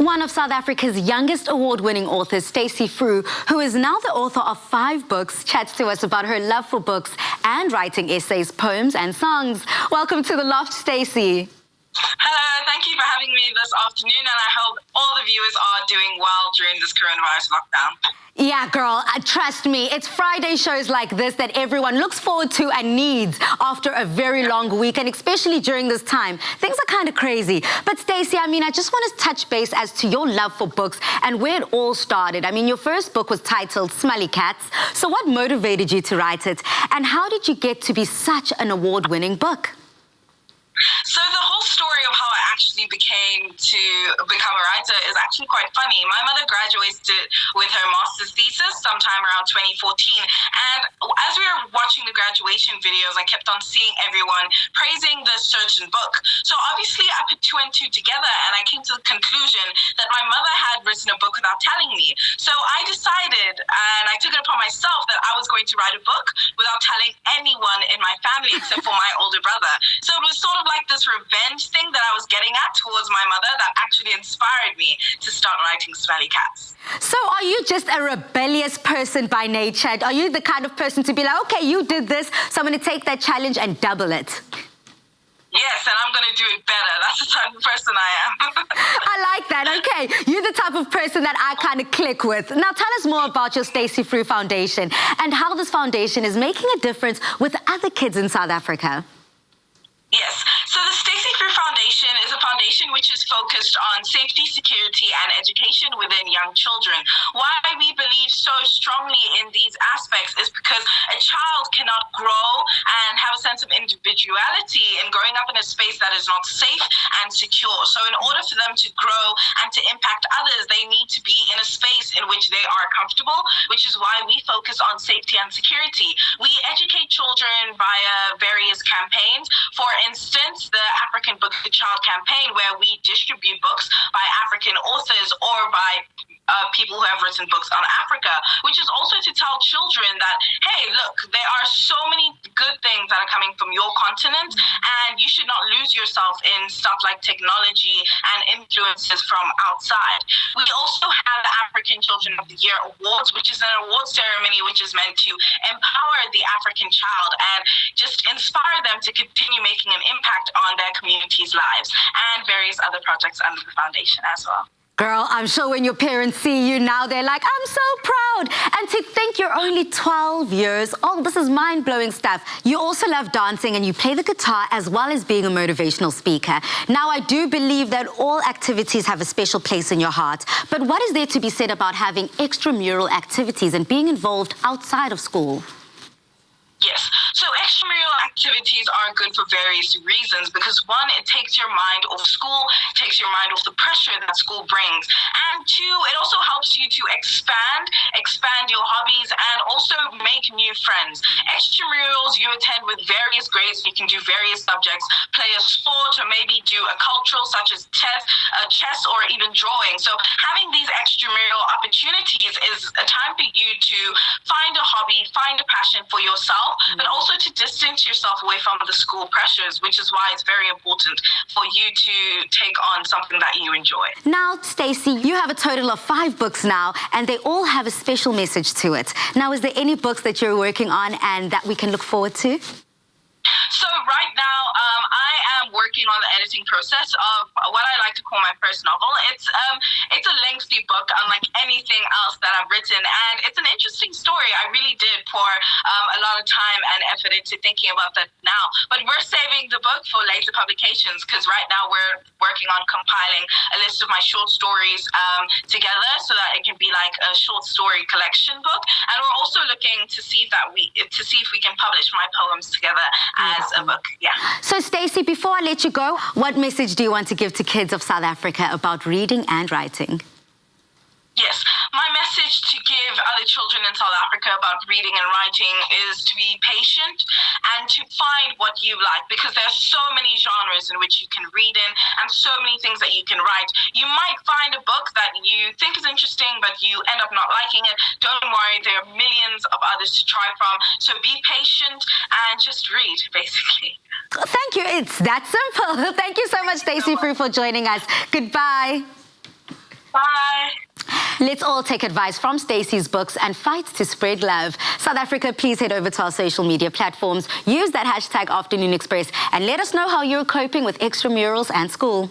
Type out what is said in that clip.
One of South Africa's youngest award-winning authors, Stacey Fru, who is now the author of 5 books, chats to us about her love for books and writing essays, poems and songs. Welcome to The Loft, Stacey. Hello, thank you for having me this afternoon, and I hope all the viewers are doing well during this coronavirus lockdown. Yeah, girl, trust me, it's Friday shows like this that everyone looks forward to and needs after a very long week, and especially during this time. Things are kind of crazy. But Stacey, I just want to touch base as to your love for books and where it all started. Your first book was titled SMELLY. So what motivated you to write it? And how did you get to be such an award-winning book? So the whole story of how I actually became to become a writer is actually quite funny. My mother graduated with her master's thesis sometime around 2014. And as we were watching the graduation videos, I kept on seeing everyone praising this certain book. So obviously I put 2 and 2 together, and I came to the conclusion that my mother had written a book without telling me. So I decided, and I took it upon myself, that I was going to write a book without telling anyone in my family except for my older brother. So it was sort of like this revenge thing that I was getting at towards my mother that actually inspired me to start writing SMELLY. So are you just a rebellious person by nature? Are you the kind of person to be like, okay, you did this, so I'm going to take that challenge and double it? Yes, and I'm going to do it better. That's the type of person I am. I like that. Okay, you're the type of person that I kind of click with. Now tell us more about your Stacey Fru Foundation and how this foundation is making a difference with other kids in South Africa. Yes, so the Stacey Fru Foundation is a foundation which is focused on safety, security, and education within young children. Why we believe so strongly in these aspects is because a child cannot grow and have a sense of individuality in growing up in a space that is not safe and secure. So in order for them to grow and to impact others, they need to be in a space in which they are comfortable, which is why we focus on safety and security. We educate children via various campaigns. For instance, the African Book the Child campaign, where we distribute books by African authors or by people who have written books on Africa, which is also to tell children that, hey, look, there are so many good things that are coming from your continent, and you should not lose yourself in stuff like technology and influences from outside. We also have the African Children of the Year Awards, which is an award ceremony which is meant to empower the African child and just inspire them to continue making an impact on their communities' lives, and various other projects under the foundation as well. Girl, I'm sure when your parents see you now, they're like, I'm so proud. And to think you're only 12 years old, this is mind-blowing stuff. You also love dancing and you play the guitar as well as being a motivational speaker. Now, I do believe that all activities have a special place in your heart. But what is there to be said about having extramural activities and being involved outside of school? Yes, so extramural activities are good for various reasons because, one, it takes your mind off school, takes your mind off the pressure that school brings, and 2, it also helps you to expand your hobbies and also make new friends. Extramurals you attend with various grades, you can do various subjects, play a sport, or maybe do a cultural such as chess or even drawing. So having these extramural opportunities is a time for you to find a hobby, find a passion for yourself, but also to distance yourself away from the school pressures, which is why it's very important for you to take on something that you enjoy. Now, Stacey, you have a total of 5 books now, and they all have a special message to it. Now, is there any books that you're working on and that we can look forward to? So right now, I am working on the editing process of what I like to call my first novel. It's a lengthy book, unlike anything else that I've written, and it's an interesting story. I really did pour a lot of time and effort into thinking about that now. But we're saving the book for later publications because right now we're working on compiling a list of my short stories together so that it can be like a short story collection book. And we're also looking to see if we can publish my poems together as a book. Yeah. So Stacey, before I let you go, what message do you want to give to kids of South Africa about reading and writing? Yes, my message to give other children in South Africa about reading and writing is to be patient and to find what you like, because there's so many genres in which you can read in and so many things that you can write. You might find a book that you think is interesting, but you end up not liking it. Don't worry, there are millions of others to try from. So be patient and just read, basically. Thank you. It's that simple. Thank you so much, Stacey Fru, for joining us. Goodbye. Bye. Let's all take advice from Stacey's books and fight to spread love. South Africa, please head over to our social media platforms. Use that hashtag Afternoon Express and let us know how you're coping with extramurals and school.